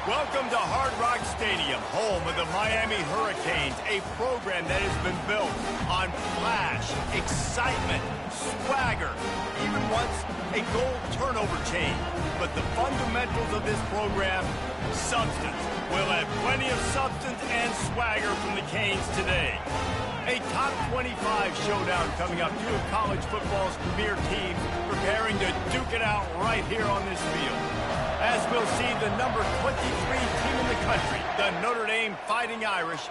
Welcome to Hard Rock Stadium, home of the Miami Hurricanes, a program that has been built on flash, excitement, swagger, even once a goal turnover chain. But the fundamentals of this program, substance. We'll have plenty of substance and swagger from the Canes today. A top 25 showdown coming up. Two of college football's premier teams preparing to duke it out right here on this field. As we'll see the number 23 team in the country, the Notre Dame Fighting Irish,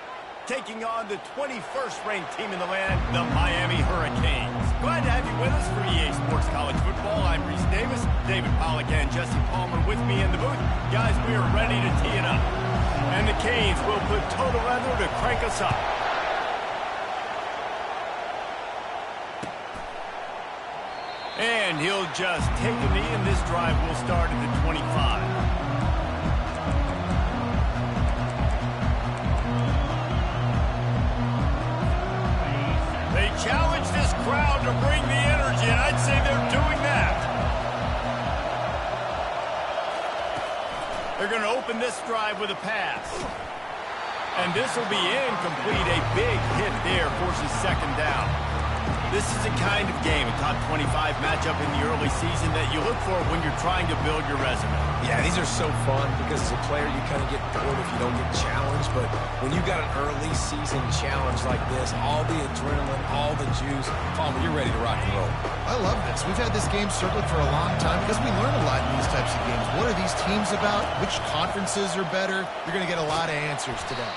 taking on the 21st ranked team in the land, the Miami Hurricanes. Glad to have you with us for EA Sports College Football. I'm Reese Davis, David Pollack and Jesse Palmer with me in the booth. Guys, we are ready to tee it up. And the Canes will put total leather to crank us up. And he'll just take a knee, and this drive will start at the 25. They challenge this crowd to bring the energy, and I'd say they're doing that. They're going to open this drive with a pass. And this will be incomplete. A big hit there forces second down. This is the kind of game, a top 25 matchup in the early season that you look for when you're trying to build your resume. Yeah, these are so fun because as a player you kind of get bored if you don't get challenged, but when you got an early season challenge like this, all the adrenaline, all the juice, Palmer, you're ready to rock and roll. I love this. We've had this game circled for a long time because we learn a lot in these types of games. What are these teams about? Which conferences are better? You're going to get a lot of answers today.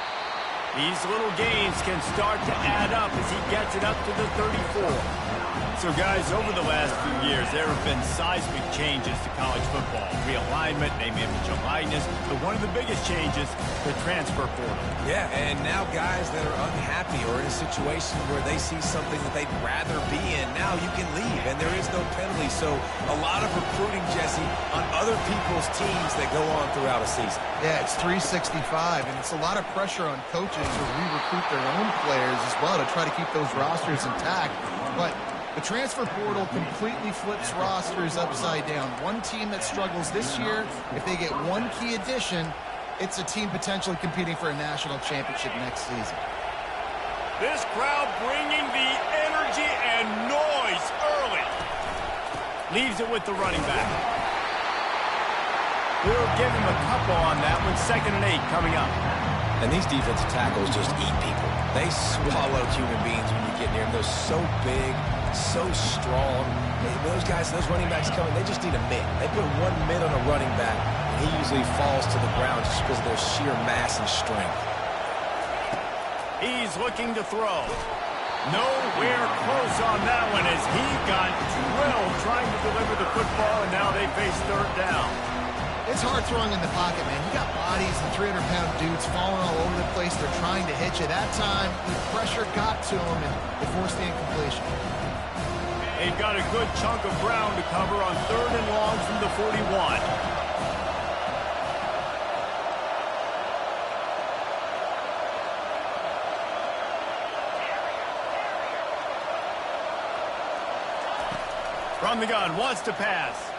These little gains can start to add up as he gets it up to the 34. So, guys, over the last few years, there have been seismic changes to college football. Realignment, name, image, and likeness. But one of the biggest changes, the transfer portal. Yeah, and now guys that are unhappy or in a situation where they see something that they'd rather be in, now you can leave, and there is no penalty. So a lot of recruiting, Jesse, on other people's teams that go on throughout a season. Yeah, it's 365, and it's a lot of pressure on coaches to re-recruit their own players as well to try to keep those rosters intact. But The transfer portal completely flips rosters upside down. One team that struggles this year, if they get one key addition, it's a team potentially competing for a national championship next season. This crowd bringing the energy and noise early. Leaves it with the running back. We'll give him a couple on that with 2nd and 8 coming up. And these defensive tackles just eat people. They swallow human beings when you get near them. They're so big, so strong. Those guys, those running backs coming, they just need a mitt. They put one mitt on a running back, and he usually falls to the ground just because of their sheer mass and strength. He's looking to throw. Nowhere close on that one as he got drilled trying to deliver the football, and now they face 3rd down. It's hard throwing in the pocket, man. You got bodies and 300-pound dudes falling all over the place. They're trying to hit you. That time, the pressure got to him, and they forced the incompletion. They've got a good chunk of ground to cover on 3rd and long from the 41. From the gun, wants to pass.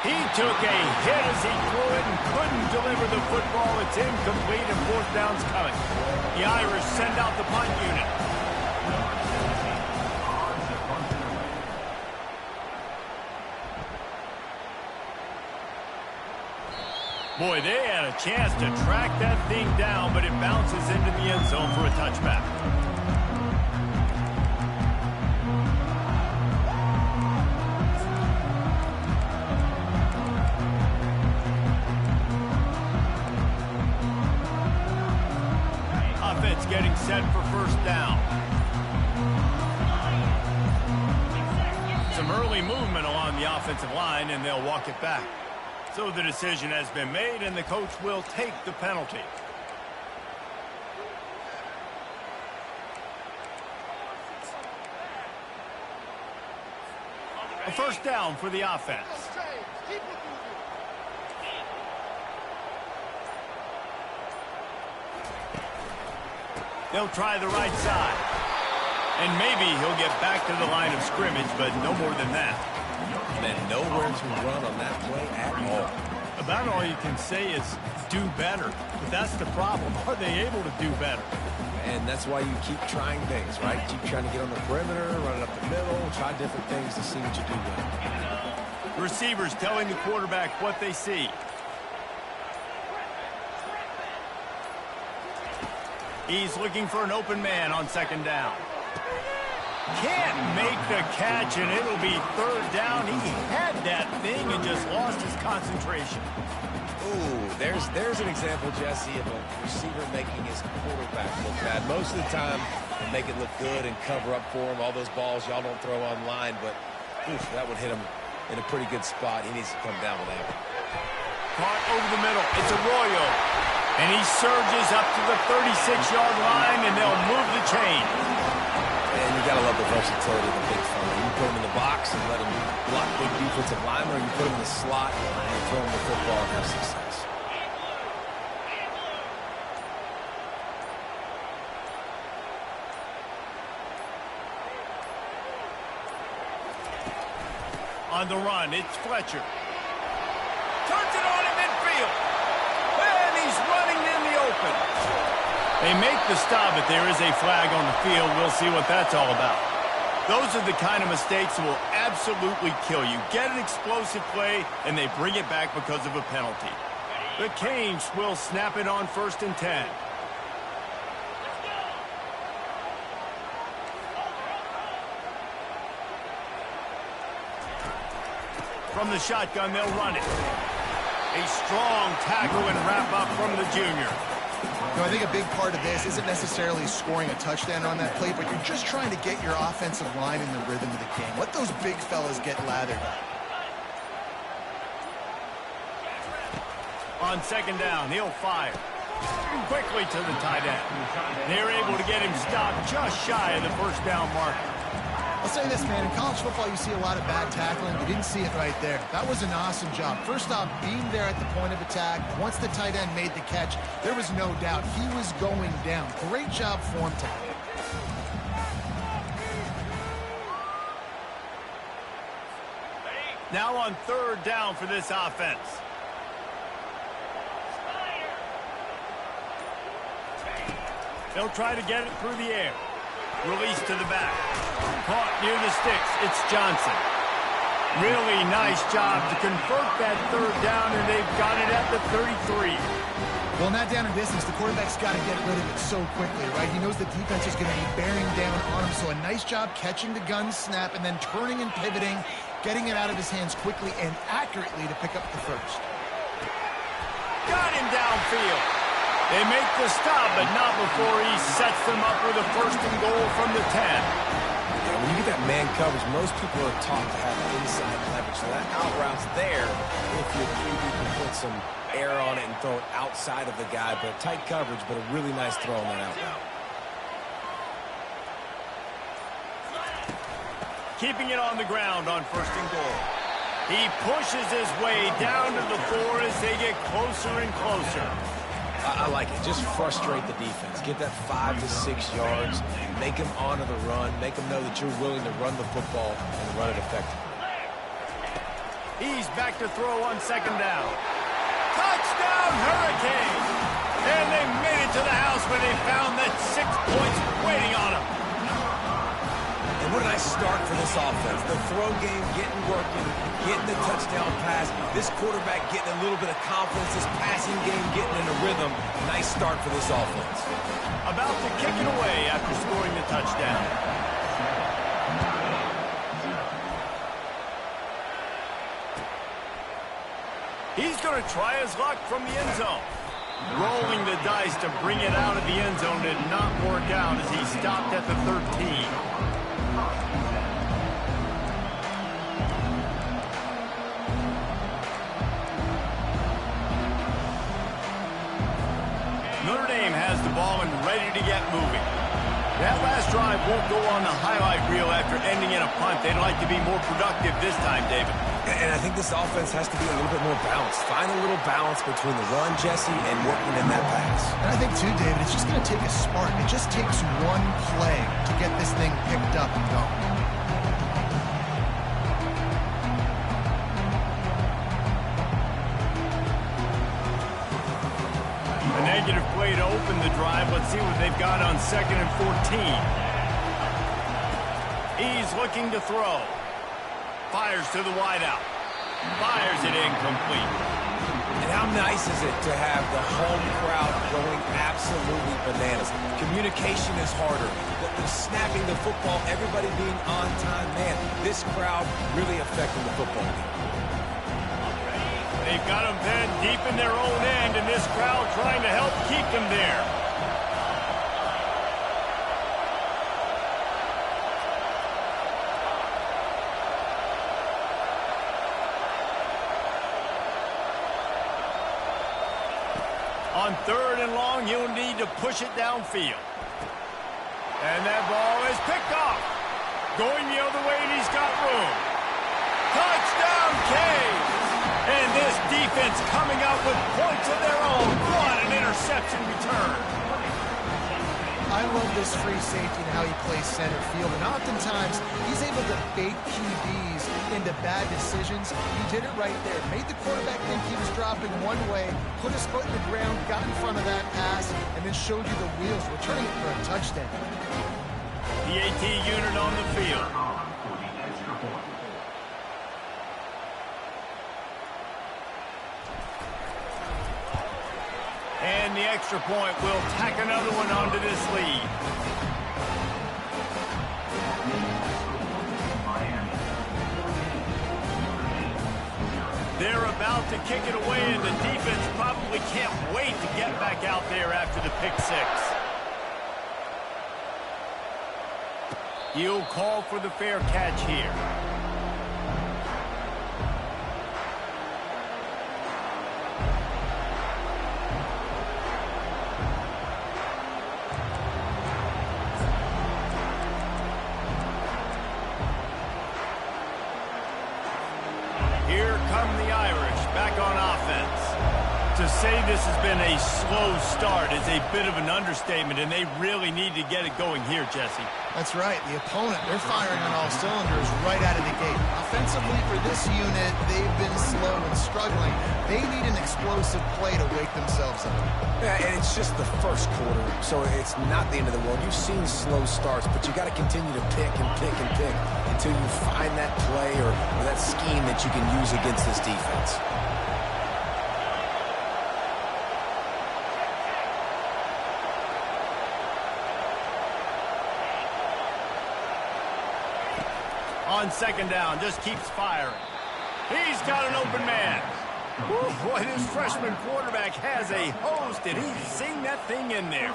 He took a hit as he threw it and couldn't deliver the football. It's incomplete and 4th down's coming. The Irish send out the punt unit. Boy, they had a chance to track that thing down, but it bounces into the end zone for a touchback. Offense getting set for 1st down. Some early movement along the offensive line, and they'll walk it back. So the decision has been made, and the coach will take the penalty. A 1st down for the offense. They'll try the right side. And maybe he'll get back to the line of scrimmage, but no more than that. And nowhere to run on that play at all. About all you can say is do better. But that's the problem. Are they able to do better? And that's why you keep trying things, right? Keep trying to get on the perimeter, run it up the middle, try different things to see what you do well. Receivers telling the quarterback what they see. He's looking for an open man on 2nd down. Can't make the catch, and it'll be 3rd down. He had that thing and just lost his concentration. Ooh, there's an example, Jesse, of a receiver making his quarterback look bad. Most of the time, they make it look good and cover up for him. All those balls y'all don't throw online, but oof, that would hit him in a pretty good spot. He needs to come down with that one. Caught over the middle. It's Arroyo. And he surges up to the 36-yard line, and they'll move the chain. And you got to love the versatility of the big fella. You put him in the box and let him block big defensive linemen, or you put him in the slot and throw him the football and have success. On the run, it's Fletcher. Turns it on in midfield. And he's running in the open. They make the stop, but there is a flag on the field. We'll see what that's all about. Those are the kind of mistakes that will absolutely kill you. Get an explosive play, and they bring it back because of a penalty. The Canes will snap it on 1st and 10. From the shotgun, they'll run it. A strong tackle and wrap up from the junior. You know, I think a big part of this isn't necessarily scoring a touchdown on that play, but you're just trying to get your offensive line in the rhythm of the game. Let those big fellas get lathered up. On 2nd down, he'll fire. Quickly to the tight end. They're able to get him stopped just shy of the 1st down marker. I'll say this, man, in college football, you see a lot of bad tackling. You didn't see it right there. That was an awesome job. First off, being there at the point of attack. Once the tight end made the catch, there was no doubt he was going down. Great job form tackling. Now on third down for this offense. They'll try to get it through the air. Release to the back. Caught near the sticks. It's Johnson. Really nice job to convert that third down, and they've got it at the 33. Well, in that down and distance, the quarterback's got to get rid of it so quickly, right? He knows the defense is going to be bearing down on him, so a nice job catching the gun snap and then turning and pivoting, getting it out of his hands quickly and accurately to pick up the first. Got him downfield. They make the stop, but not before he sets them up with a first and goal from the 10. Yeah, when you get that man coverage, most people are taught to have inside leverage. So that out route's there if your QB can put some air on it and throw it outside of the guy. But tight coverage, but a really nice throw on that out route. Keeping it on the ground on first and goal. He pushes his way down to the 4 as they get closer and closer. I like it. Just frustrate the defense. Get that 5 to 6 yards. Make them honor the run. Make them know that you're willing to run the football and run it effectively. He's back to throw on second down. Touchdown, Hurricanes! And they made it to the house where they found that 6 points waiting on them. And what a nice start for this offense. The throw game getting working, getting the touchdown pass. This quarterback getting a little bit of confidence. This passing game getting in a rhythm. Nice start for this offense. About to kick it away after scoring the touchdown. He's going to try his luck from the end zone. Rolling the dice to bring it out of the end zone did not work out as he stopped at the 13. Notre Dame has the ball and ready to get moving. That last drive won't go on the highlight reel after ending in a punt. They'd like to be more productive this time, David. And I think this offense has to be a little bit more balanced. Find a little balance between the run, Jesse, and working in that pass. And I think, too, David, it's just going to take a spark. It just takes one play to get this thing picked up and going. A negative play to open the drive. Let's see what they've got on 2nd and 14. He's looking to throw. Fires to the wideout. Fires it incomplete. And how nice is it to have the home crowd going absolutely bananas? Communication is harder. The snapping the football, everybody being on time. Man, this crowd really affecting the football game. They've got them pinned deep in their own end, and this crowd trying to help keep them there. On 3rd and long, he'll need to push it downfield. And that ball is picked off. Going the other way, and he's got room. Touchdown, Canes! And this defense coming out with points of their own. What an interception return. I love this free safety and how he plays center field. And oftentimes, he's able to bait QBs into bad decisions. He did it right there. Made the quarterback think he was dropping one way, put his foot in the ground, got in front of that pass, and then showed you the wheels, returning it for a touchdown. The AT unit on the field. And the extra point will tack another one onto this lead. They're about to kick it away, and the defense probably can't wait to get back out there after the pick six. He'll call for the fair catch here. Here come the Irish back on offense. To say this has been a slow start is a bit of an understatement, and they really need to get it going here, Jesse. That's right. The opponent, they're firing on all cylinders right out of the gate. Offensively for this unit, they've been slow and struggling. They need an explosive play to wake themselves up. Yeah, and it's just the first quarter, so it's not the end of the world. You've seen slow starts, but you got to continue to pick and pick and pick until you find that play or that scheme that you can use against this defense. On second down, just keeps firing. He's got an open man. Whew, boy, this freshman quarterback has a hose. Did he sing that thing in there?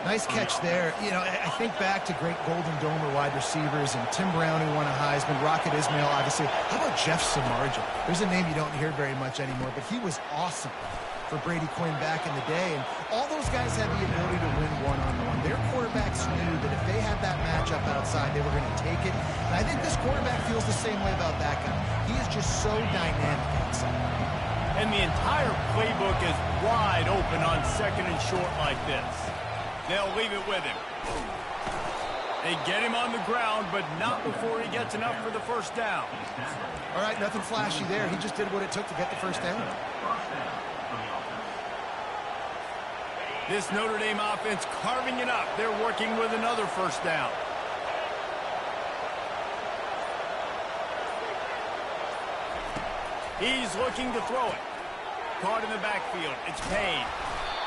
Nice catch there. You know, I think back to great Golden Domer wide receivers and Tim Brown, who won a Heisman, Rocket Ismail, obviously. How about Jeff Samardzija? There's a name you don't hear very much anymore, but he was awesome for Brady Quinn back in the day. And all those guys had the ability to win one-on-one. Their quarterbacks knew that if they had that matchup outside, they were going to take it. And I think this quarterback feels the same way about that guy. He is just so dynamic outside. And the entire playbook is wide open on second and short like this. They'll leave it with him. They get him on the ground, but not before he gets enough for the first down. All right, nothing flashy there. He just did what it took to get the first down. This Notre Dame offense carving it up. They're working with another first down. He's looking to throw it. Caught in the backfield. It's Payne.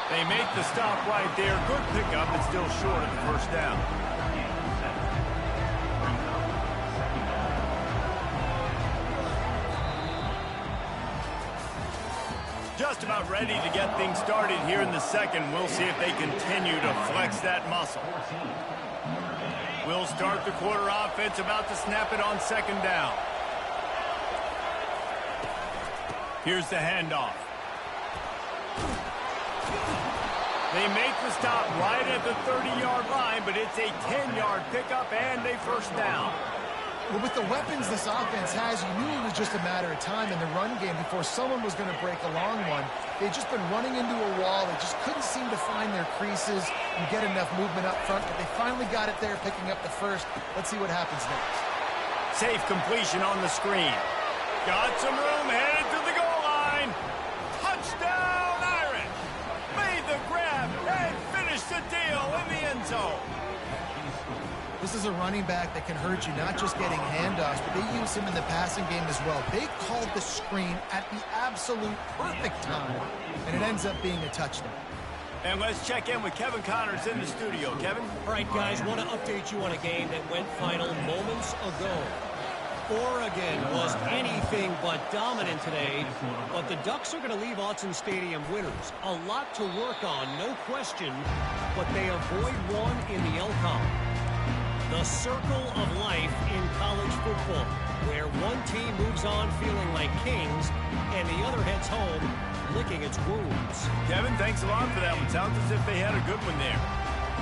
They make the stop right there. Good pickup, but still short of the first down. Just about ready to get things started here in the second. We'll see if they continue to flex that muscle. We'll start the quarter offense, about to snap it on second down. Here's the handoff. They make the stop right at the 30-yard line, but it's a 10-yard pickup and a first down. Well, with the weapons this offense has, you knew it was just a matter of time in the run game before someone was going to break a long one. They've just been running into a wall. They just couldn't seem to find their creases and get enough movement up front, but they finally got it there, picking up the first. Let's see what happens next. Safe completion on the screen. Got some room, headed to the goal line. Touchdown, Irish! Made the grab and finished the deal in the end zone. This is a running back that can hurt you, not just getting handoffs, but they use him in the passing game as well. They called the screen at the absolute perfect time, and it ends up being a touchdown. And let's check in with Kevin Connors in the studio. Kevin? All right, guys, want to update you on a game that went final moments ago. Oregon was anything but dominant today, but the Ducks are going to leave Autzen Stadium winners. A lot to work on, no question, but they avoid one in the LCOM. The circle of life in college football, where one team moves on feeling like kings and the other heads home licking its wounds. Kevin, thanks a lot for that one. Sounds as if they had a good one there.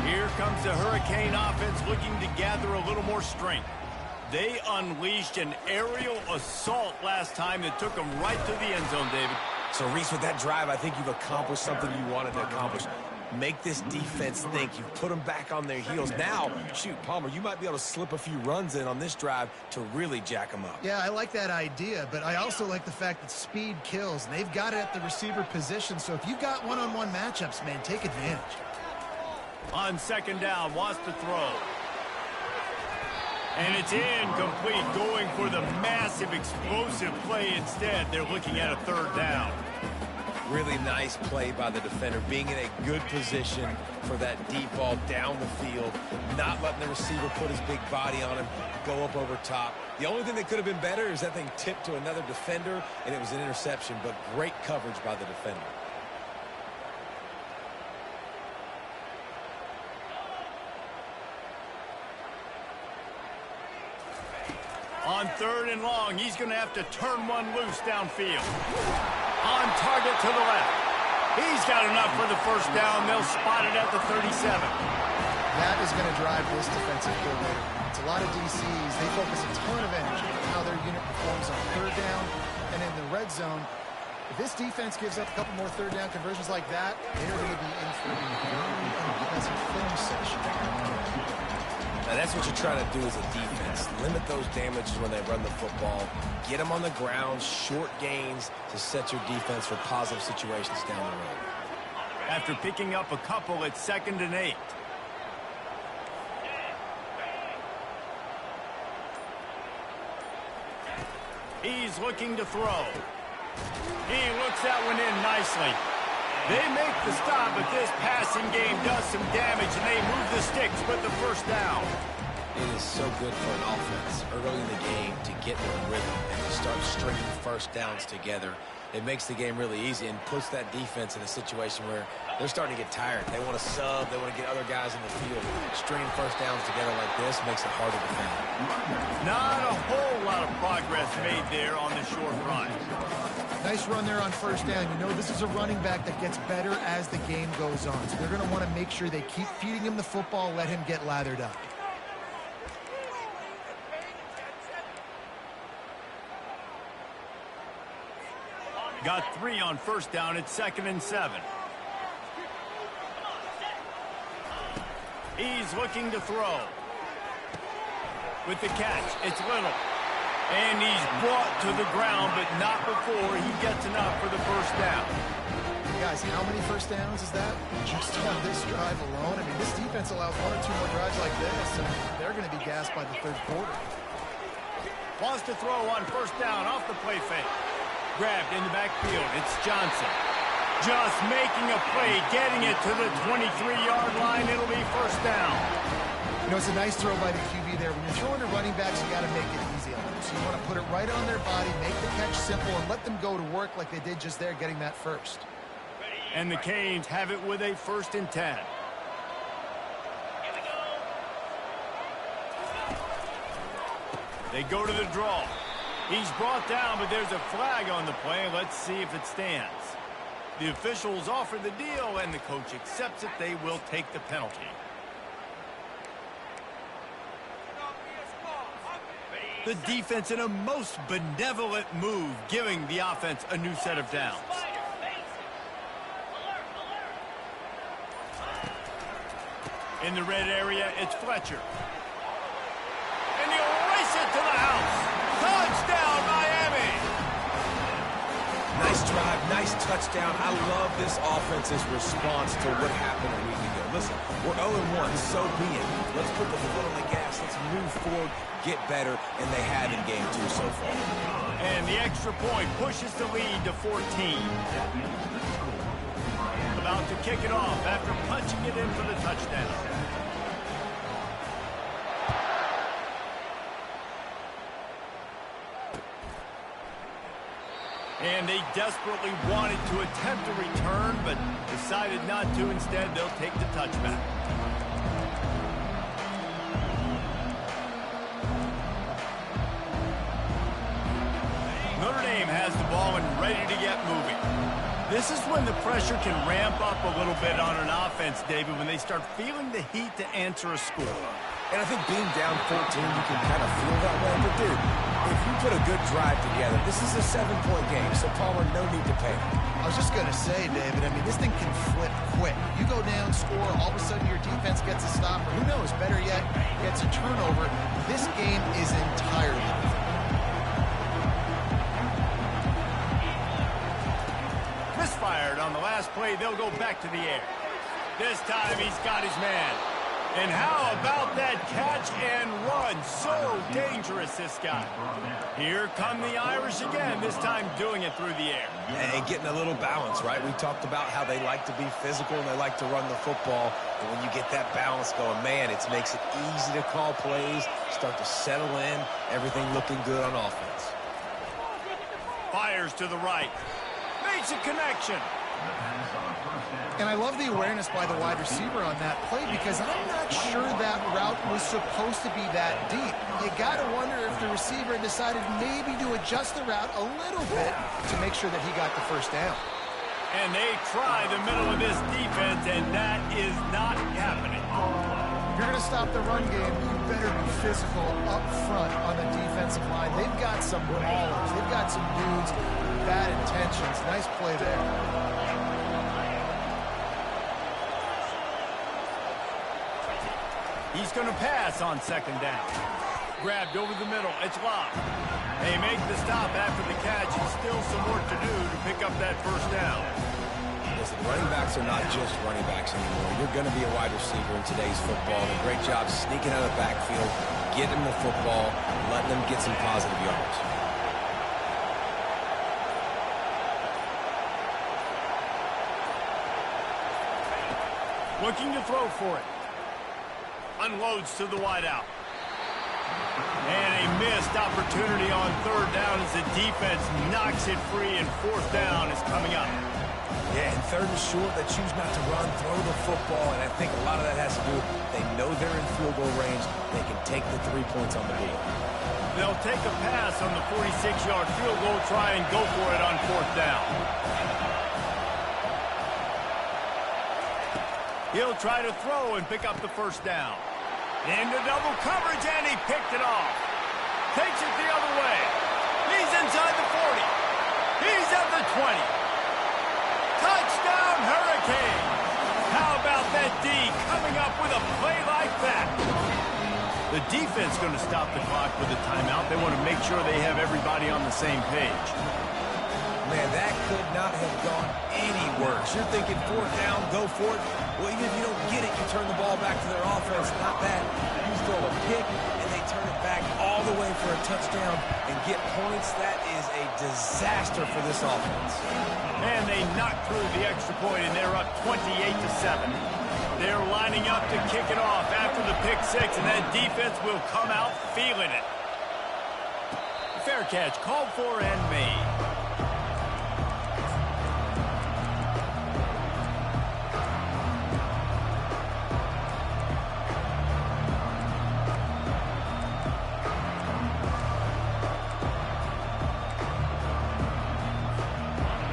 Here comes the Hurricane offense looking to gather a little more strength. They unleashed an aerial assault last time that took them right to the end zone, David. So, Reese, with that drive, I think you've accomplished something you wanted to accomplish. Make this defense think. You've put them back on their heels. Now, shoot, Palmer, you might be able to slip a few runs in on this drive to really jack them up. Yeah, I like that idea, but I also like the fact that speed kills, and they've got it at the receiver position. So if you've got one-on-one matchups, man, take advantage. On second down, wants to throw. And it's incomplete, going for the massive explosive play instead. They're looking at a third down. Really nice play by the defender, being in a good position for that deep ball down the field, not letting the receiver put his big body on him, go up over top. The only thing that could have been better is that thing tipped to another defender, and it was an interception, but great coverage by the defender. On third and long, he's going to have to turn one loose downfield. On target to the left. He's got enough for the first down. They'll spot it at the 37. That is going to drive this defensive coordinator. It's a lot of DCs. They focus a ton of energy on how their unit performs on third down and in the red zone. If this defense gives up a couple more third down conversions like that, they're going to be in for a very unpleasant film session. Now that's what you're trying to do as a defense. Limit those damages when they run the football. Get them on the ground, short gains to set your defense for positive situations down the road. After picking up a couple, it's 2nd and 8. He's looking to throw. He looks that one in nicely. They make the stop, but this passing game does some damage, and they move the sticks with the first down. It is so good for an offense early in the game to get in a rhythm and to start stringing first downs together. It makes the game really easy and puts that defense in a situation where they're starting to get tired. They want to sub. They want to get other guys in the field. Stringing first downs together like this makes it harder to defend. Not a whole lot of progress made there on the short run. Nice run there on first down. You know, this is a running back that gets better as the game goes on. So they're going to want to make sure they keep feeding him the football, let him get lathered up. Got 3 on first down. It's 2nd and 7. He's looking to throw. With the catch, it's Little. And he's brought to the ground, but not before he gets enough for the first down. Guys, how many first downs is that? Just on this drive alone. I mean, this defense allows 1 or 2 more drives like this, and they're going to be gassed by the third quarter. Wants to throw on first down off the play fake. Grabbed in the backfield. It's Johnson. Just making a play, getting it to the 23-yard line. It'll be first down. You know, it's a nice throw by the QB there. When you're throwing to running backs, you got to make it easy on them. So you want to put it right on their body, make the catch simple, and let them go to work like they did just there, getting that first. And the Canes have it with a 1st and 10. They go to the draw. He's brought down, but there's a flag on the play. Let's see if it stands. The officials offer the deal, and the coach accepts it. They will take the penalty. The defense in a most benevolent move, giving the offense a new set of downs. In the red area, it's Fletcher. And he'll race it to the house. Touchdown, Miami! Nice drive, nice touchdown. I love this offense's response to what happened a week ago. Listen, we're 0-1, so be it. Let's put the foot on the gas. Let's move forward, get better, and they have in game 2 so far. And the extra point pushes the lead to 14. About to kick it off after punching it in for the touchdown. And they desperately wanted to attempt a return, but decided not to. Instead, they'll take the touchback. Notre Dame has the ball and ready to get moving. This is when the pressure can ramp up a little bit on an offense, David, when they start feeling the heat to answer a score. And I think being down 14, you can kind of feel that way. But, dude, if you put a good drive together, this is a 7-point game, so Palmer, no need to panic. I was just going to say, David, I mean, this thing can flip quick. You go down, score, all of a sudden your defense gets a stop, or who knows, better yet, gets a turnover. This game is entirely different. Misfired on the last play. They'll go back to the air. This time he's got his man. And how about that catch and run? So dangerous, this guy. Here come the Irish again, this time doing it through the air. And getting a little balance, right? We talked about how they like to be physical and they like to run the football. And when you get that balance going, man, it makes it easy to call plays, start to settle in, everything looking good on offense. Fires to the right. Makes a connection. And I love the awareness by the wide receiver on that play because I'm not sure that route was supposed to be that deep. You got to wonder if the receiver decided maybe to adjust the route a little bit to make sure that he got the first down. And they try the middle of this defense, and that is not happening. If you're going to stop the run game, you better be physical up front on the defensive line. They've got some ballers. They've got some dudes bad intentions. Nice play there. He's going to pass on second down. Grabbed over the middle. It's locked. They make the stop after the catch, and still some work to do to pick up that first down. Listen, running backs are not just running backs anymore. You're going to be a wide receiver in today's football. And a great job sneaking out of the backfield, getting them the football, and letting them get some positive yards. Looking to throw for it. Unloads to the wideout. And a missed opportunity on third down as the defense knocks it free, and fourth down is coming up. Yeah, and third and short, they choose not to run, throw the football, and I think a lot of that has to do with they know they're in field goal range. They can take the 3 points on the board. They'll take a pass on the 46-yard field goal, try and go for it on fourth down. He'll try to throw and pick up the first down. Into double coverage, and he picked it off. Takes it the other way. He's inside the 40. He's at the 20. Touchdown, Hurricane! How about that D coming up with a play like that? The defense going to stop the clock with a timeout. They want to make sure they have everybody on the same page. Man, that could not have gone any worse. You're thinking fourth down, go for it. Well, even if you don't get it, you turn the ball back to their offense. Not that. You throw a pick, and they turn it back all the way for a touchdown and get points. That is a disaster for this offense. And they knock through the extra point, and they're up 28-7. They're lining up to kick it off after the pick six, and that defense will come out feeling it. Fair catch called for and made.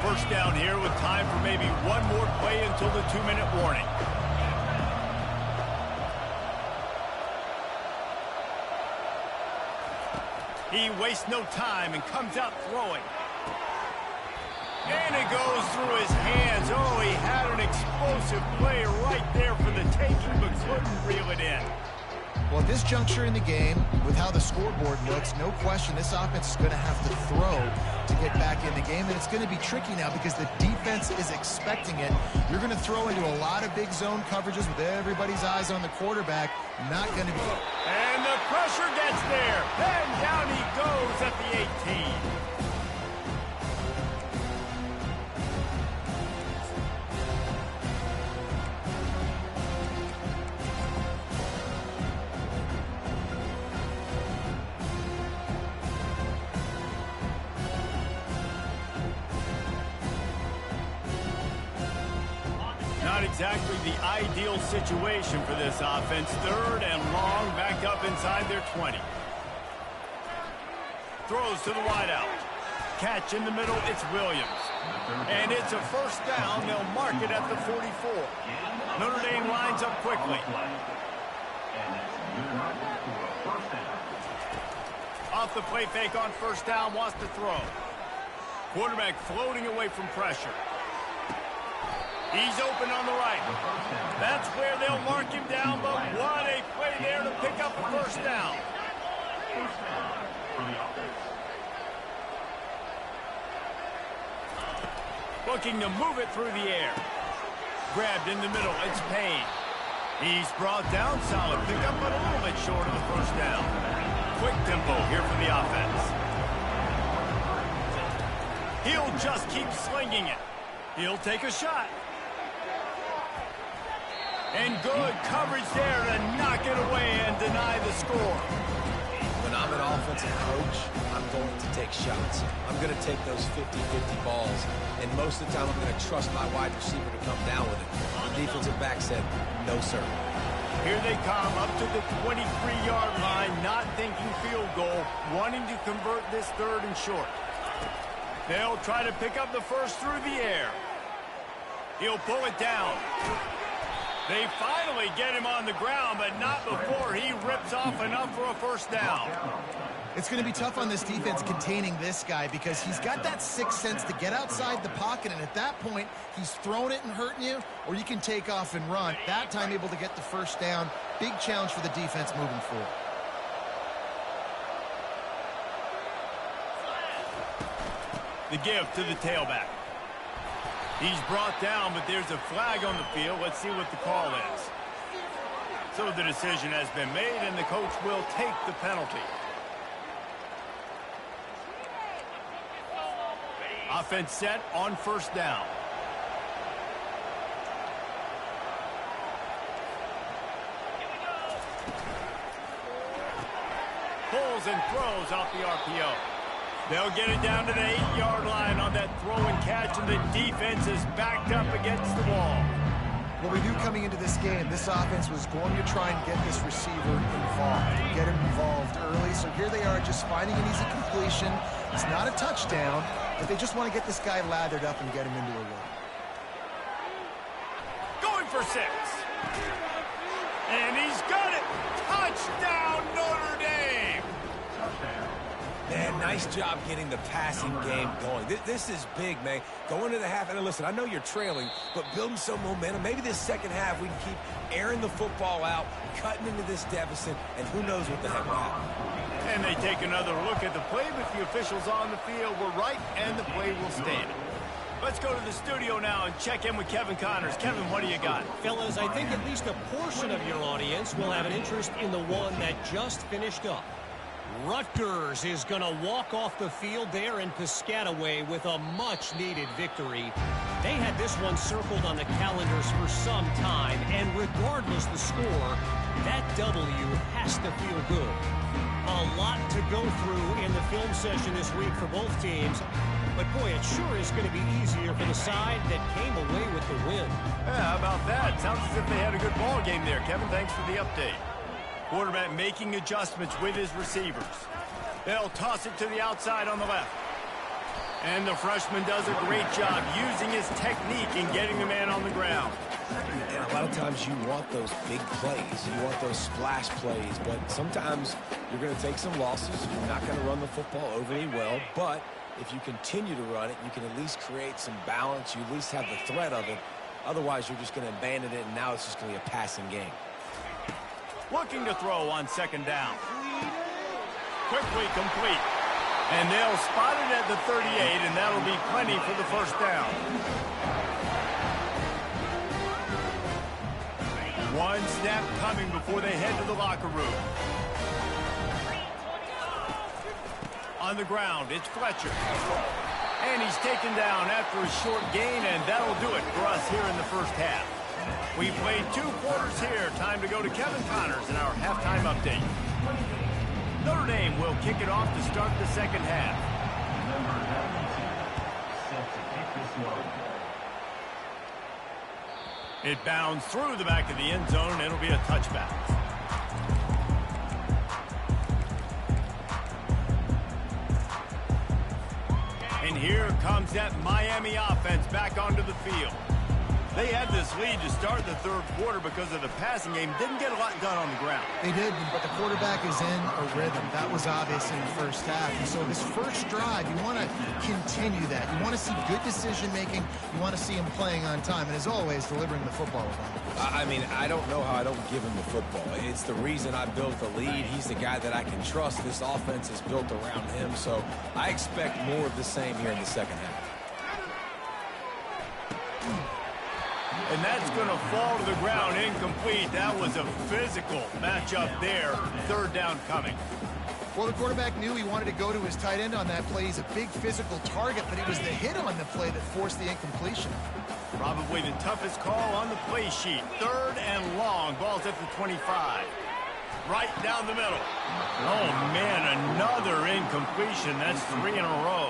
First down here with time for maybe one more play until the 2-minute warning. He wastes no time and comes out throwing. And it goes through his hands. Oh, he had an explosive play right there for the taking, but couldn't reel it in. Well, at this juncture in the game, with how the scoreboard looks, no question this offense is going to have to throw to get back in the game, and it's going to be tricky now because the defense is expecting it. You're going to throw into a lot of big zone coverages with everybody's eyes on the quarterback. Not going to be. And the pressure gets there. Then down he goes at the 18. Not exactly the ideal situation for this offense. Third and long, back up inside their 20. Throws to the wideout. Catch in the middle, it's Williams. And it's a first down. They'll mark it at the 44. Notre Dame lines up quickly. Off the play fake on first down, wants to throw. Quarterback floating away from pressure. He's open on the right. That's where they'll mark him down, but what a play there to pick up a first down. Looking to move it through the air. Grabbed in the middle, it's Payne. He's brought down, solid pickup, but a little bit short of the first down. Quick tempo here for the offense. He'll just keep slinging it. He'll take a shot. And good coverage there to knock it away and deny the score. When I'm an offensive coach, I'm going to take shots. I'm going to take those 50-50 balls. And most of the time, I'm going to trust my wide receiver to come down with it. The defensive back said, no, sir. Here they come up to the 23-yard line, not thinking field goal, wanting to convert this third and short. They'll try to pick up the first through the air. He'll pull it down. They finally get him on the ground, but not before he rips off enough for a first down. It's going to be tough on this defense containing this guy because he's got that sixth sense to get outside the pocket, and at that point, he's throwing it and hurting you, or you can take off and run. That time able to get the first down. Big challenge for the defense moving forward. The give to the tailback. He's brought down, but there's a flag on the field. Let's see what the call is. So the decision has been made, and the coach will take the penalty. Offense set on first down. Pulls and throws off the RPO. They'll get it down to the 8-yard line on that throw and catch, and the defense is backed up against the wall. What we knew coming into this game, this offense was going to try and get this receiver involved, get him involved early. So here they are just finding an easy completion. It's not a touchdown, but they just want to get this guy lathered up and get him into a run. Going for 6. And he's got it. Touchdown, Notre Dame. Man, nice job getting the passing game going. This is big, man. Going to the half, and listen, I know you're trailing, but building some momentum. Maybe this second half we can keep airing the football out, cutting into this deficit, and who knows what the heck will happen. And they take another look at the play, but the officials on the field were right, and the play will stand. Let's go to the studio now and check in with Kevin Connors. Kevin, what do you got? Fellas, I think at least a portion of your audience will have an interest in the one that just finished up. Rutgers is going to walk off the field there in Piscataway with a much-needed victory. They had this one circled on the calendars for some time, and regardless the score, that W has to feel good. A lot to go through in the film session this week for both teams, but boy, it sure is going to be easier for the side that came away with the win. Yeah, how about that? Sounds as if they had a good ball game there. Kevin, thanks for the update. Quarterback making adjustments with his receivers. They'll toss it to the outside on the left. And the freshman does a great job using his technique and getting the man on the ground. And a lot of times you want those big plays. You want those splash plays. But sometimes you're going to take some losses. You're not going to run the football overly well. But if you continue to run it, you can at least create some balance. You at least have the threat of it. Otherwise, you're just going to abandon it, and now it's just going to be a passing game. Looking to throw on second down. Quickly complete. And they'll spot it at the 38, and that'll be plenty for the first down. One snap coming before they head to the locker room. On the ground, it's Fletcher. And he's taken down after a short gain, and that'll do it for us here in the first half. We played 2 quarters here. Time to go to Kevin Connors in our halftime update. Notre Dame will kick it off to start the second half. It bounds through the back of the end zone, and it'll be a touchback. And here comes that Miami offense back onto the field. They had this lead to start the third quarter because of the passing game. Didn't get a lot done on the ground. They did, but the quarterback is in a rhythm. That was obvious in the first half. And so this first drive, you want to continue that. You want to see good decision-making. You want to see him playing on time. And as always, delivering the football. I mean, I don't know how I don't give him the football. It's the reason I built the lead. He's the guy that I can trust. This offense is built around him. So I expect more of the same here in the second half. And that's going to fall to the ground incomplete. That was a physical matchup there. Third down coming. Well, the quarterback knew he wanted to go to his tight end on that play. He's a big physical target, but it was the hit on the play that forced the incompletion. Probably the toughest call on the play sheet. Third and long. Ball's at the 25. Right down the middle. Oh, man, another incompletion. That's 3 in a row.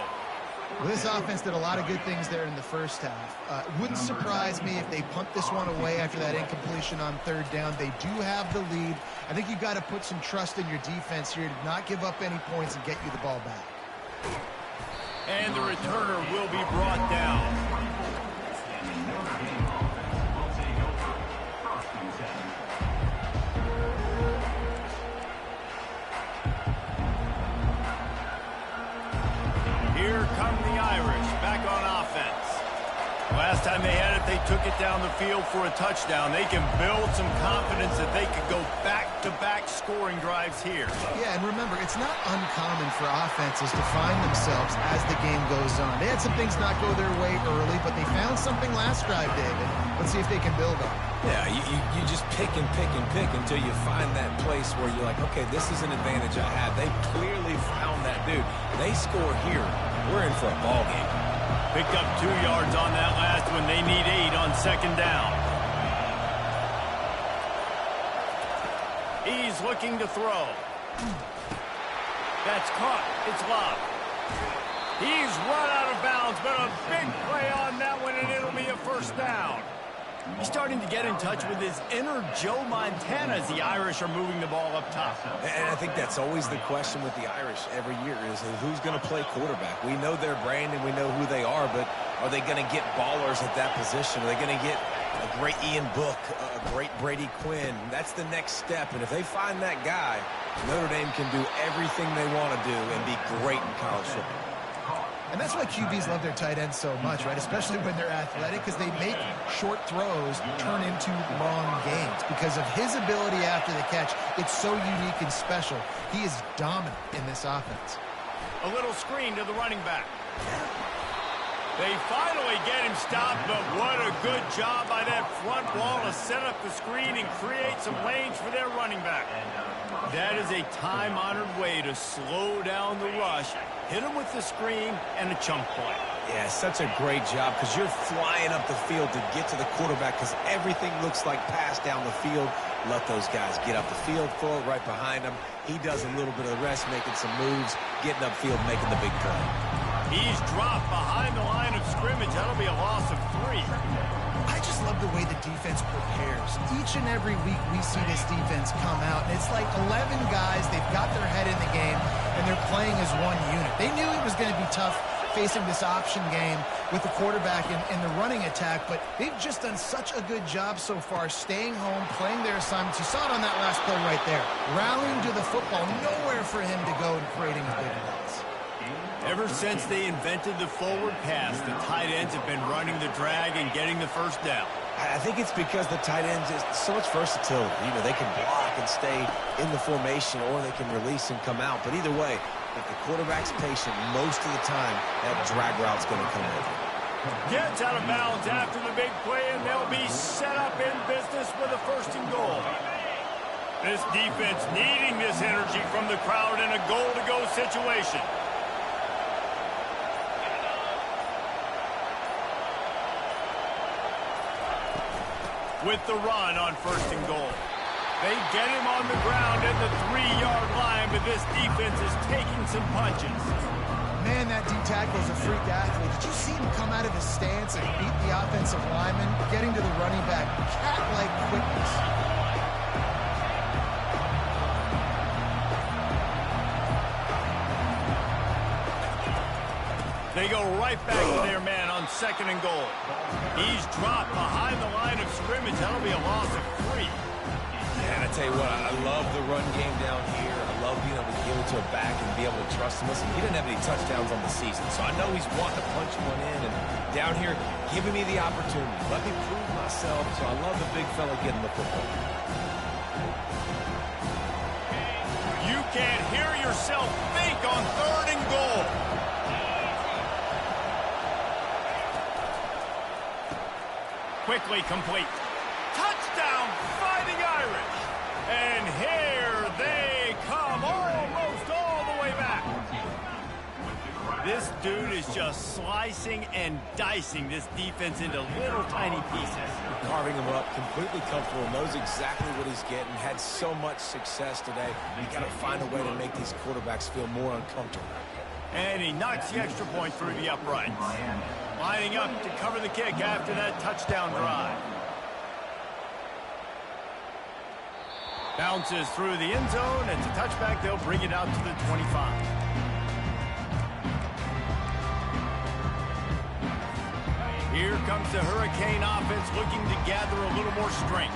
Well, this offense did a lot of good things there in the first half. Wouldn't surprise me if they punt this one away after that incompletion on third down. They do have the lead. I think you've got to put some trust in your defense here to not give up any points and get you the ball back. And the returner will be brought down. last time they had it, they took it down the field for a touchdown. They can build some confidence that they could go back-to-back scoring drives here. Yeah, and remember, it's not uncommon for offenses to find themselves as the game goes on. They had some things not go their way early, but they found something last drive, David. Let's see if they can build on it. Yeah, you just pick and pick and pick until you find that place where you're like, okay, this is an advantage I have. They clearly found that, dude. They score here. We're in for a ball game. Picked up 2 yards on that last one. They need 8 on second down. He's looking to throw. That's caught. It's locked. He's run out of bounds, but a big play on that one, and it'll be a first down. He's starting to get in touch with his inner Joe Montana as the Irish are moving the ball up top. And I think that's always the question with the Irish every year is who's going to play quarterback. We know their brand and we know who they are, but are they going to get ballers at that position? Are they going to get a great Ian Book, a great Brady Quinn? That's the next step. And if they find that guy, Notre Dame can do everything they want to do and be great in college football. And that's why QBs love their tight ends so much, right? Especially when they're athletic, because they make short throws turn into long games. Because of his ability after the catch, it's so unique and special. He is dominant in this offense. A little screen to the running back. They finally get him stopped, but what a good job by that front wall to set up the screen and create some lanes for their running back. That is a time-honored way to slow down the rush. Hit him with the screen and a chunk play. Yeah, such a great job because you're flying up the field to get to the quarterback because everything looks like pass down the field. Let those guys get up the field, throw it right behind him. He does a little bit of the rest, making some moves, getting upfield, making the big play. He's dropped behind the line of scrimmage. That'll be a loss of 3. I just love the way the defense prepares. Each and every week we see this defense come out, and it's like 11 guys. They've got their head in the game, and they're playing as one unit. They knew it was going to be tough facing this option game with the quarterback in the running attack, but they've just done such a good job so far staying home, playing their assignments. You saw it on that last play right there. Rallying to the football, nowhere for him to go and creating a big loss. Ever since they invented the forward pass, the tight ends have been running the drag and getting the first down. I think it's because the tight ends is so much versatility. You know, they can block and stay in the formation, or they can release and come out. But either way, if the quarterback's patient, most of the time, that drag route's going to come over. Gets out of bounds after the big play, and they'll be set up in business with a 1st and goal. This defense needing this energy from the crowd in a goal-to-go situation. With the run on 1st and goal. They get him on the ground at the 3-yard line, but this defense is taking some punches. Man, that D tackle is a freak athlete. Did you see him come out of his stance and beat the offensive lineman, getting to the running back? Cat-like quickness. They go right back to their man on 2nd and goal. He's dropped behind the line of scrimmage. That'll be a loss of 3. And I tell you what, I love the run game down here. I love being able to give it to a back and be able to trust him. Listen, he didn't have any touchdowns on the season, so I know he's wanting to punch one in. And down here, giving me the opportunity. Let me prove myself. So I love the big fella getting the football. You can't hear yourself think on 3rd and goal. Quickly complete. Touchdown, Fighting Irish. And here they come, almost all the way back. This dude is just slicing and dicing this defense into little tiny pieces. Carving him up, completely comfortable, knows exactly what he's getting, had so much success today. You got to find a way to make these quarterbacks feel more uncomfortable. And he knocks the extra point through the uprights. Lining up to cover the kick after that touchdown drive. Bounces through the end zone. It's a touchback. They'll bring it out to the 25. Here comes the Hurricane offense looking to gather a little more strength.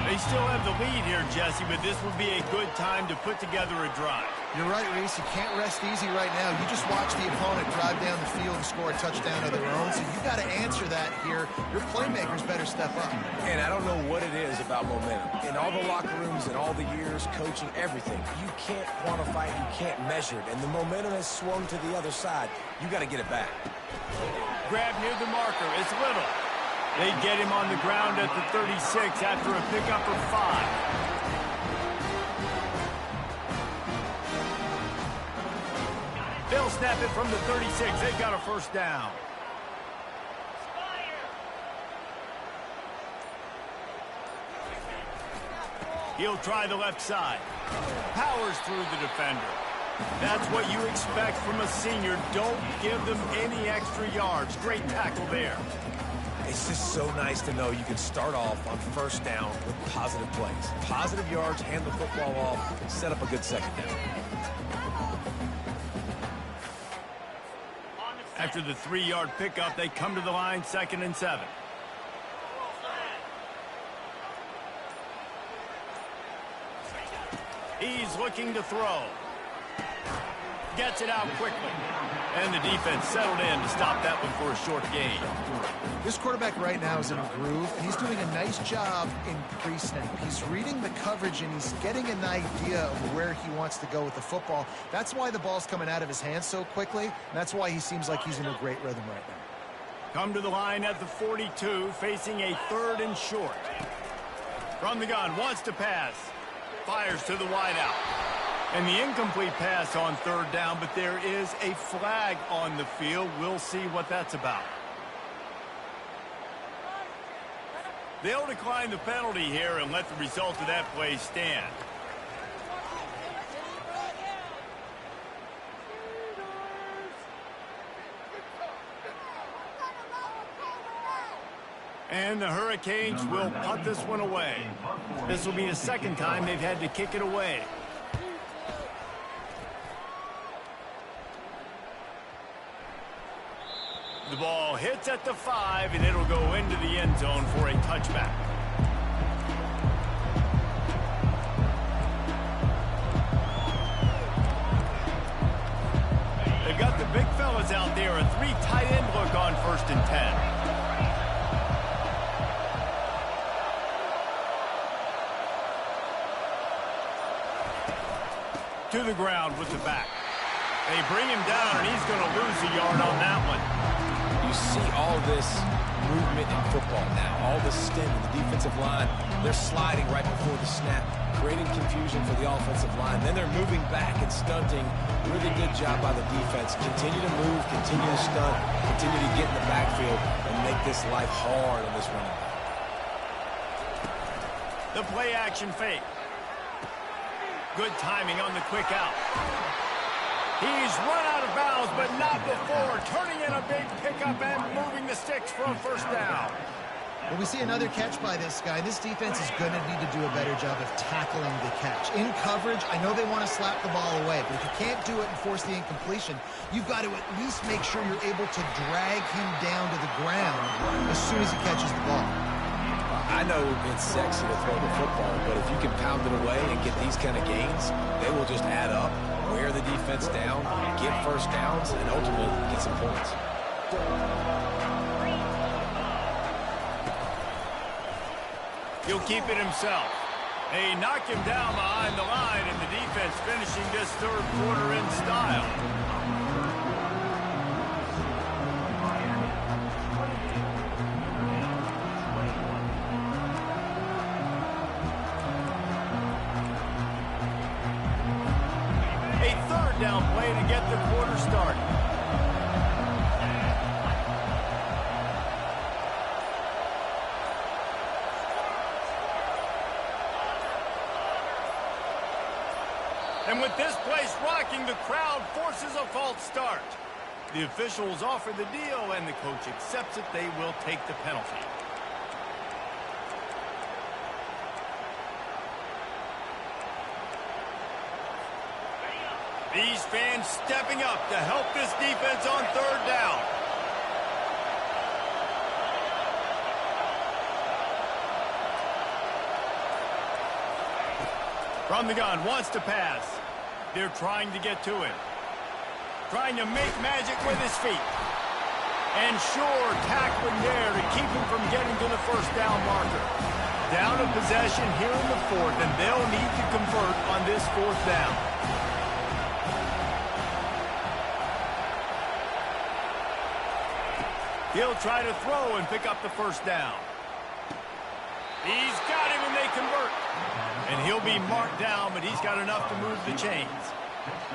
They still have the lead here, Jesse, but this would be a good time to put together a drive. You're right, Reese. You can't rest easy right now. You just watch the opponent drive down the field and score a touchdown of their own, so you got to answer that here. Your playmakers better step up. And I don't know what it is about momentum. In all the locker rooms and all the years, coaching, everything, you can't quantify it, you can't measure it. And the momentum has swung to the other side. You got to get it back. Grab near the marker. It's Little. They get him on the ground at the 36 after a pickup of 5. They'll snap it from the 36. They've got a first down. He'll try the left side. Powers through the defender. That's what you expect from a senior. Don't give them any extra yards. Great tackle there. It's just so nice to know you can start off on first down with positive plays. Positive yards, hand the football off, set up a good second down. After the 3-yard pickup, they come to the line, 2nd and 7. He's looking to throw. Gets it out quickly. And the defense settled in to stop that one for a short gain. This quarterback right now is in a groove, and he's doing a nice job in pre-snap. He's reading the coverage, and he's getting an idea of where he wants to go with the football. That's why the ball's coming out of his hands so quickly, and that's why he seems like he's in a great rhythm right now. Come to the line at the 42, facing a 3rd and short. From the gun, wants to pass. Fires to the wideout. And the incomplete pass on 3rd down, but there is a flag on the field. We'll see what that's about. They'll decline the penalty here and let the result of that play stand. And the Hurricanes will punt this one away. This will be the 2nd time they've had to kick it away. The ball hits at the 5, and it'll go into the end zone for a touchback. They've got the big fellas out there, a 3 tight end look on 1st and 10. To the ground with the back. They bring him down, and he's going to lose a yard on that one. You see all this movement in football now, all the stint in the defensive line. They're sliding right before the snap, creating confusion for the offensive line. Then they're moving back and stunting. Really good job by the defense. Continue to move, continue to stunt, continue to get in the backfield and make this life hard on this running back. The play action fake. Good timing on the quick out. He's run out of bounds, but not before. Turning in a big pickup and moving the sticks for a first down. Well, we see another catch by this guy. This defense is going to need to do a better job of tackling the catch. In coverage, I know they want to slap the ball away, but if you can't do it and force the incompletion, you've got to at least make sure you're able to drag him down to the ground as soon as he catches the ball. I know it's sexy to throw the football, but if you can pound it away and get these kind of gains, they will just add up, wear the defense down, get first downs, and ultimately get some points. He'll keep it himself. They knock him down behind the line, and the defense finishing this 3rd quarter in style. Down play to get the quarter started. And with this place rocking, the crowd forces a false start. The officials offer the deal, and the coach accepts it. They will take the penalty. These fans stepping up to help this defense on 3rd down. From the gun, wants to pass. They're trying to get to him. Trying to make magic with his feet. And sure, tackling there to keep him from getting to the first down marker. Down a possession here in the fourth, and they'll need to convert on this fourth down. He'll try to throw and pick up the first down. He's got him, and they convert. And he'll be marked down, but he's got enough to move the chains.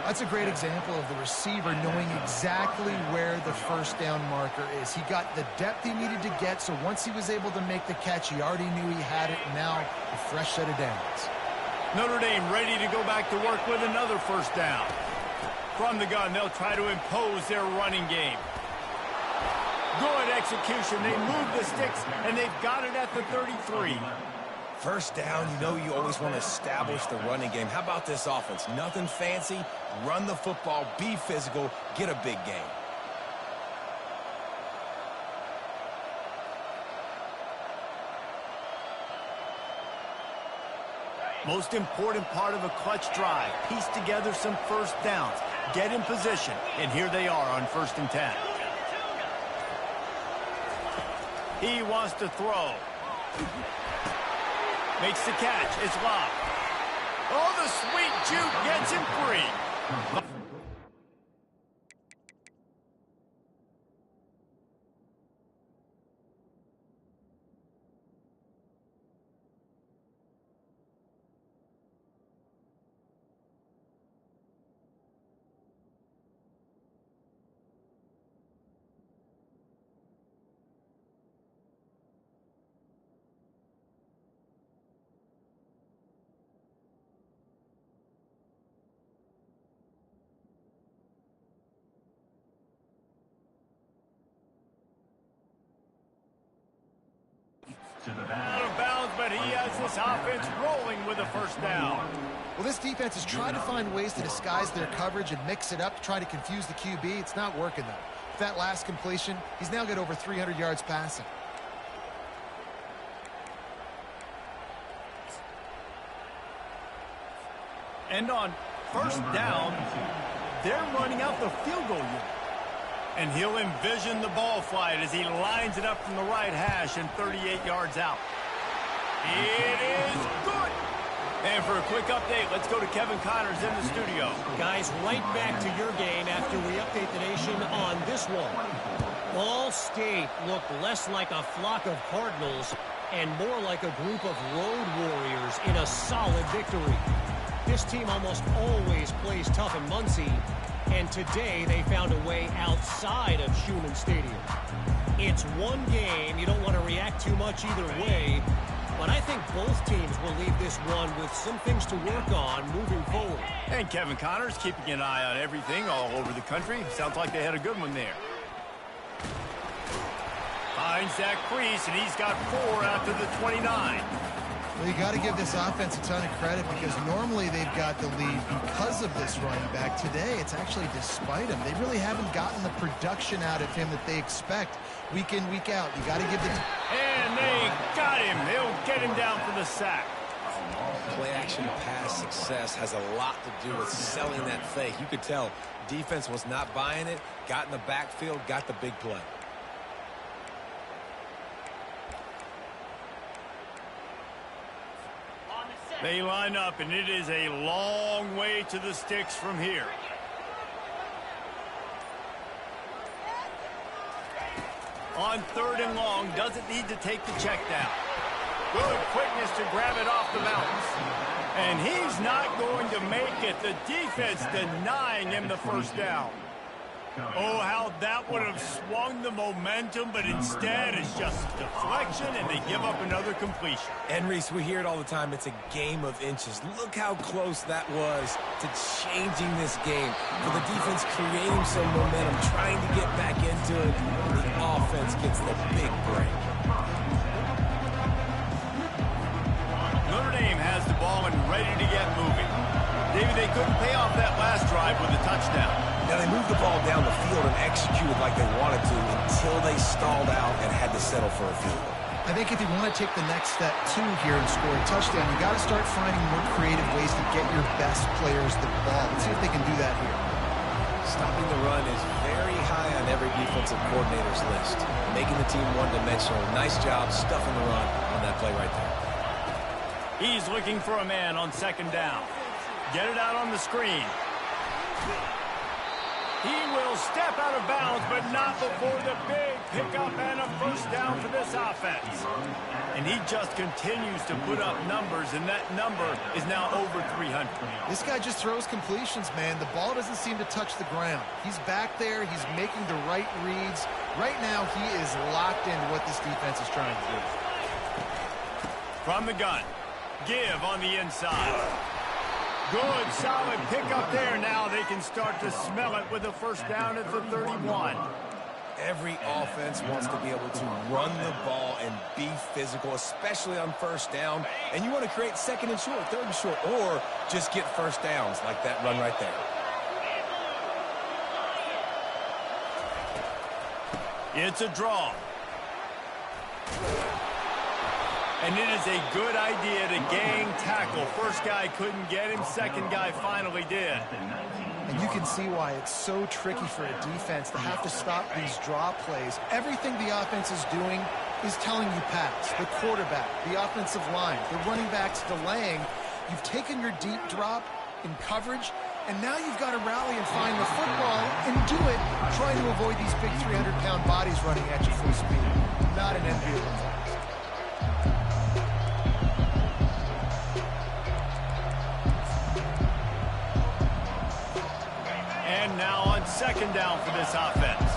That's a great example of the receiver knowing exactly where the first down marker is. He got the depth he needed to get, so once he was able to make the catch, he already knew he had it, and now a fresh set of downs. Notre Dame ready to go back to work with another first down. From the gun, they'll try to impose their running game. Good execution. They move the sticks, and they've got it at the 33. First down, you know you always want to establish the running game. How about this offense? Nothing fancy. Run the football, be physical, get a big gain. Most important part of a clutch drive. Piece together some first downs. Get in position. And here they are on 1st and 10. He wants to throw. Makes the catch. It's locked. Oh, the sweet juke gets him free. Out of bounds, but he has this offense rolling with a first down. Well, this defense is trying to find ways to disguise their coverage and mix it up to try to confuse the QB. It's not working, though. With that last completion, he's now got over 300 yards passing. And on first down, they're running out the field goal unit. And he'll envision the ball flight as he lines it up from the right hash and 38 yards out. It is good. And for a quick update, let's go to Kevin Connors in the studio. Guys, right back to your game after we update the nation on this one. Ball State looked less like a flock of Cardinals and more like a group of road warriors in a solid victory. This team almost always plays tough in Muncie, and today they found a way outside of Schumann Stadium. It's one game. You don't want to react too much either way, but I think both teams will leave this one with some things to work on moving forward. And Kevin Connors keeping an eye on everything all over the country. Sounds like they had a good one there. Finds Zach Priest, and he's got 4 out to the 29. Well, you got to give this offense a ton of credit because normally they've got the lead because of this running back. Today, it's actually despite him. They really haven't gotten the production out of him that they expect week in, week out. You got to give the... And they got him. They'll get him down for the sack. Play action pass success has a lot to do with selling that fake. You could tell defense was not buying it, got in the backfield, got the big play. They line up, and it is a long way to the sticks from here. On 3rd and long, doesn't need to take the check down. Good quickness to grab it off the mountains. And he's not going to make it. The defense denying him the first down. Oh, how that would have swung the momentum, but instead it's just deflection, and they give up another completion. And, Reese, we hear it all the time. It's a game of inches. Look how close that was to changing this game. For the defense creating some momentum, trying to get back into it. The offense gets the big break. Notre Dame has the ball and ready to get moving. David, they couldn't pay off that last drive with a touchdown. Now, they moved the ball down the field and executed like they wanted to until they stalled out and had to settle for a field goal. I think if you want to take the next step, too, here and score a touchdown, you got to start finding more creative ways to get your best players the ball. Let's see if they can do that here. Stopping the run is very high on every defensive coordinator's list. Making the team one-dimensional. Nice job stuffing the run on that play right there. He's looking for a man on second down. Get it out on the screen. He will step out of bounds, but not before the big pickup and a first down for this offense. And he just continues to put up numbers, and that number is now over 300. This guy just throws completions, man. The ball doesn't seem to touch the ground. He's back there. He's making the right reads. Right now, he is locked into what this defense is trying to do. From the gun. Give on the inside. Good, solid pickup there. Now they can start to smell it with a first down at the 31. Every offense wants to be able to run the ball and be physical, especially on first down. And you want to create second and short, third and short, or just get first downs like that run right there. It's a draw. And it is a good idea to gang tackle. First guy couldn't get him. Second guy finally did. And you can see why it's so tricky for a defense to have to stop these draw plays. Everything the offense is doing is telling you pass. The quarterback, the offensive line, the running backs delaying. You've taken your deep drop in coverage, and now you've got to rally and find the football and do it trying to avoid these big 300-pound bodies running at you full speed. Not an enviable task. And now on second down for this offense.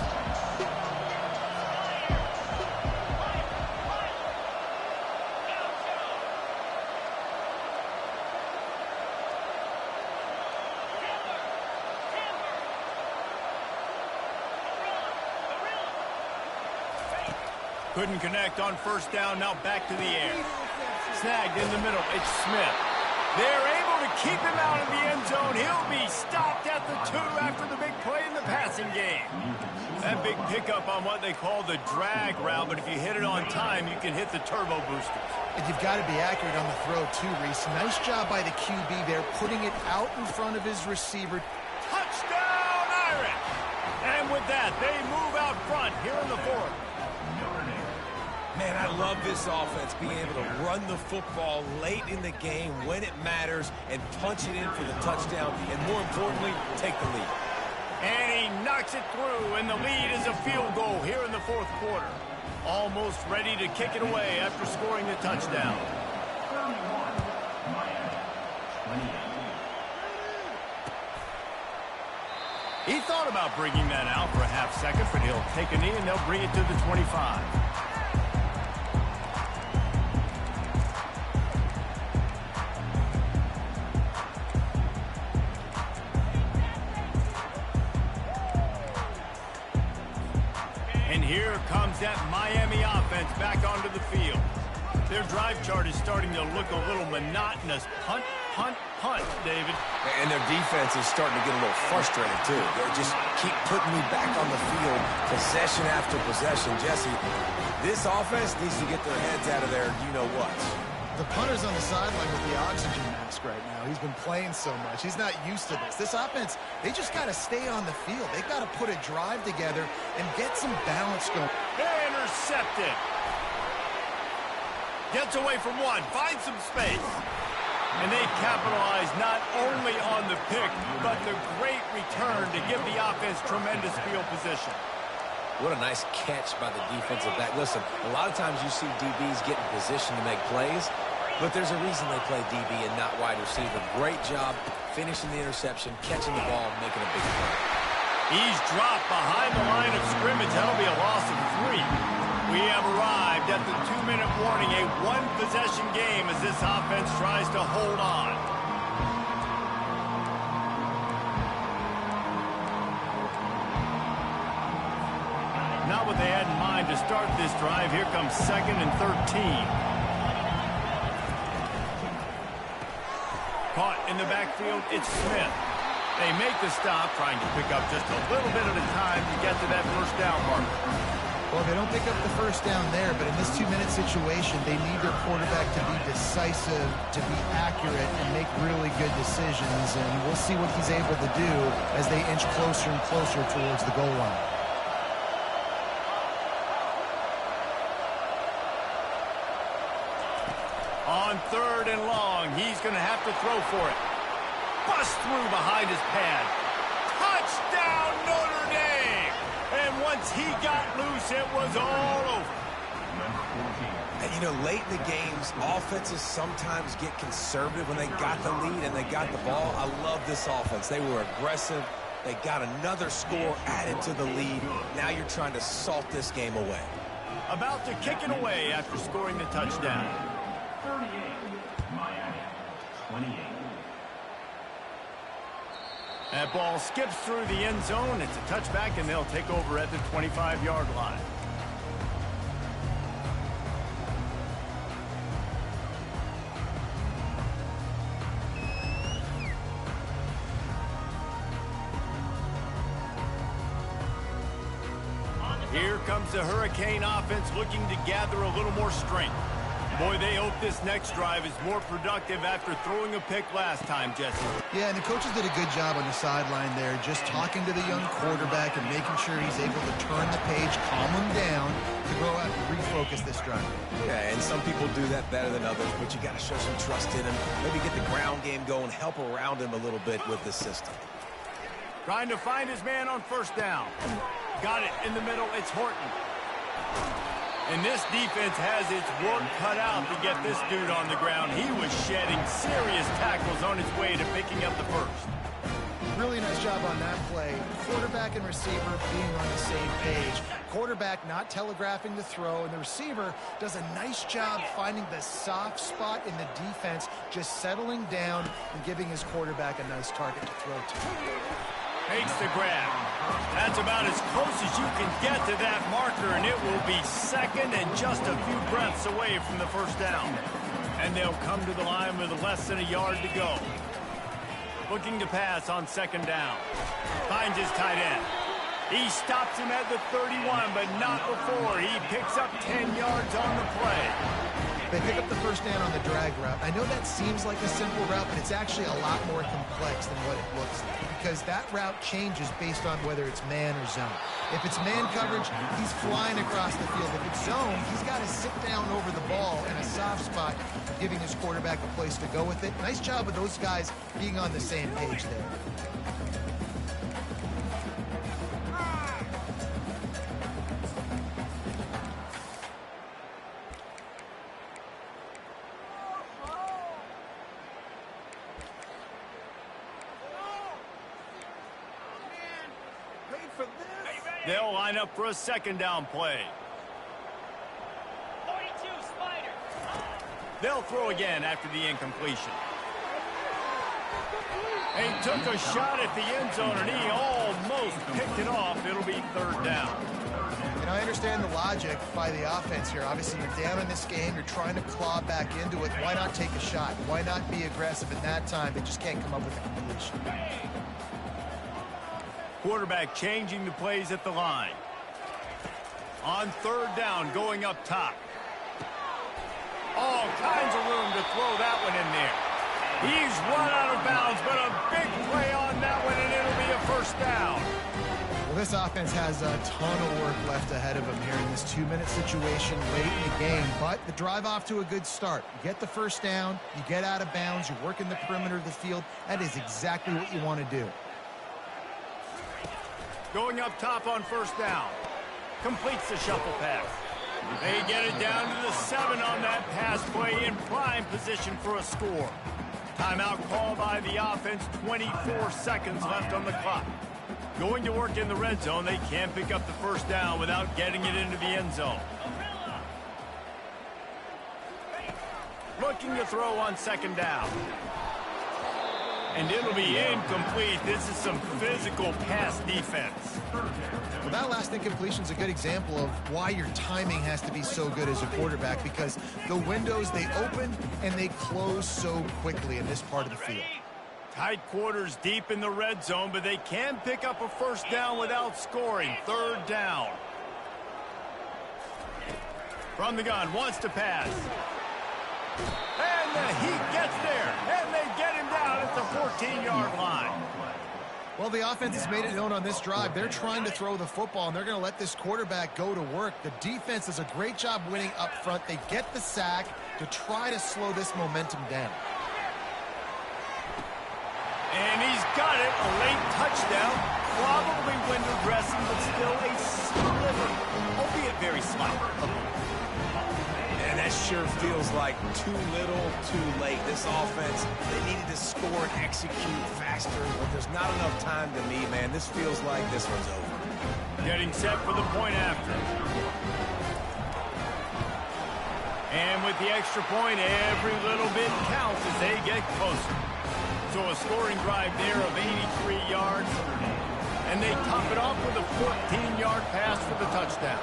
Couldn't connect on first down. Now back to the air. Snagged in the middle. It's Smith. They're able to keep him out of the end zone. He'll be stopped at the 2 after the big play in the passing game. That big pickup on what they call the drag route, but if you hit it on time, you can hit the turbo boosters. And you've got to be accurate on the throw, too, Reese. Nice job by the QB there, putting it out in front of his receiver. Touchdown, Irish! And with that, they move out front here in the fourth. Man, I love this offense being able to run the football late in the game when it matters and punch it in for the touchdown and, more importantly, take the lead. And he knocks it through, and the lead is a field goal here in the fourth quarter. Almost ready to kick it away after scoring the touchdown. He thought about bringing that out for a half second, but he'll take a knee and they'll bring it to the 25. Here comes that Miami offense back onto the field. Their drive chart is starting to look a little monotonous. Punt, punt, punt, David. And their defense is starting to get a little frustrated, too. They just keep putting me back on the field, possession after possession. Jesse, this offense needs to get their heads out of there, you-know-what. The punter's on the sideline with the oxygen mask right now. He's been playing so much. He's not used to this. This offense, they just got to stay on the field. They've got to put a drive together and get some balance going. Intercepted. Gets away from one. Finds some space. And they capitalize not only on the pick, but the great return to give the offense tremendous field position. What a nice catch by the defensive back. Listen, a lot of times you see DBs get in position to make plays, but there's a reason they play DB and not wide receiver. Great job finishing the interception, catching the ball, and making a big play. He's dropped behind the line of scrimmage. That'll be a loss of 3. We have arrived at the 2-minute warning, a one-possession game as this offense tries to hold on. Not what they had in mind to start this drive. Here comes 2nd and 13. Caught in the backfield, it's Smith. They make the stop, trying to pick up just a little bit at a time to get to that first down marker. Well, they don't pick up the first down there, but in this 2-minute situation, they need their quarterback to be decisive, to be accurate, and make really good decisions. And we'll see what he's able to do as they inch closer and closer towards the goal line. On 3rd and long, he's going to have to throw for it. Bust through behind his pad. Touchdown, Notre Dame! And once he got loose, it was all over. And, you know, late in the games, offenses sometimes get conservative when they got the lead and they got the ball. I love this offense. They were aggressive. They got another score added to the lead. Now you're trying to salt this game away. About to kick it away after scoring the touchdown. 38, Miami, 28. That ball skips through the end zone. It's a touchback, and they'll take over at the 25-yard line. Here comes the Hurricane offense looking to gather a little more strength. Boy, they hope this next drive is more productive after throwing a pick last time, Jesse. Yeah, and the coaches did a good job on the sideline there, just talking to the young quarterback and making sure he's able to turn the page, calm him down, to go out and refocus this drive. Yeah, and some people do that better than others, but you got to show some trust in him. Maybe get the ground game going, help around him a little bit with the system. Trying to find his man on 1st down. Got it in the middle. It's Horton. And this defense has its work cut out to get this dude on the ground. He was shedding serious tackles on his way to picking up the first. Really nice job on that play. Quarterback and receiver being on the same page. Quarterback not telegraphing the throw, and the receiver does a nice job finding the soft spot in the defense, just settling down and giving his quarterback a nice target to throw to. Takes the grab. That's about as close as you can get to that marker, and it will be second and just a few breaths away from the first down. And they'll come to the line with less than a yard to go. Looking to pass on 2nd down. Finds his tight end. He stops him at the 31, but not before he picks up 10 yards on the play. They pick up the first down on the drag route. I know that seems like a simple route, but it's actually a lot more complex than what it looks like, because that route changes based on whether it's man or zone. If it's man coverage, he's flying across the field. If it's zone, he's got to sit down over the ball in a soft spot, giving his quarterback a place to go with it. Nice job of those guys being on the same page there. They'll line up for a 2nd down play. 42, Spider. They'll throw again after the incompletion. He took a shot at the end zone, and he almost picked it off. It'll be 3rd down. And I understand the logic by the offense here. Obviously, you're down in this game. You're trying to claw back into it. Why not take a shot? Why not be aggressive in that time? They just can't come up with a completion. Quarterback changing the plays at the line. On 3rd down, going up top. All kinds of room to throw that one in there. He's run out of bounds, but a big play on that one, and it'll be a 1st down. Well, this offense has a ton of work left ahead of them here in this 2-minute situation late in the game, but the drive off to a good start. You get the 1st down, you get out of bounds, you work in the perimeter of the field. That is exactly what you want to do. Going up top on 1st down. Completes the shuffle pass. They get it down to the 7 on that pass play, in prime position for a score. Timeout call by the offense, 24 seconds left on the clock. Going to work in the red zone. They can't pick up the 1st down without getting it into the end zone. Looking to throw on 2nd down. And it'll be incomplete. This is some physical pass defense. Well, that last incompletion is a good example of why your timing has to be so good as a quarterback, because the windows, they open and they close so quickly in this part of the field. Tight quarters deep in the red zone, but they can pick up a 1st down without scoring. 3rd down. From the gun, wants to pass. And he gets there, and they get him down at the 14-yard line. Well, the offense has made it known on this drive. They're trying to throw the football, and they're going to let this quarterback go to work. The defense does a great job winning up front. They get the sack to try to slow this momentum down. And he's got it, a late touchdown. Probably window dressing, but still a sliver, albeit very slight. And that sure feels like too little, too late. This offense, they needed to score and execute faster, but there's not enough time to me, man. This feels like this one's over. Getting set for the point after. And with the extra point, every little bit counts as they get closer. So a scoring drive there of 83 yards. And they top it off with a 14-yard pass for the touchdown.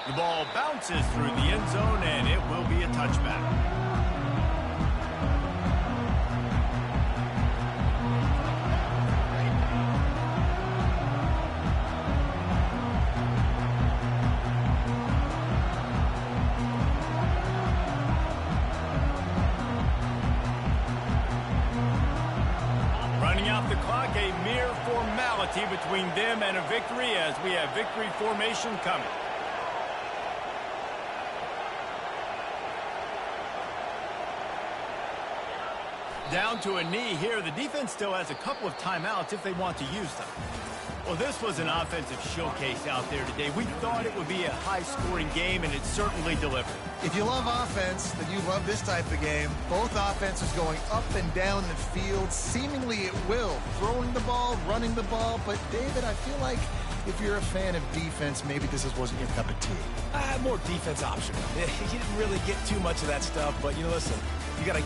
The ball bounces through the end zone, and it will be a touchback. Running out the clock, a mere formality between them and a victory as we have victory formation coming. Down to a knee here. The defense still has a couple of timeouts if they want to use them. Well, this was an offensive showcase out there today. We thought it would be a high-scoring game, and it certainly delivered. If you love offense, then you love this type of game. Both offenses going up and down the field, seemingly at will. Throwing the ball, running the ball. But, David, I feel like if you're a fan of defense, maybe this wasn't your cup of tea. More defense optional. You didn't really get too much of that stuff, but, listen, you got to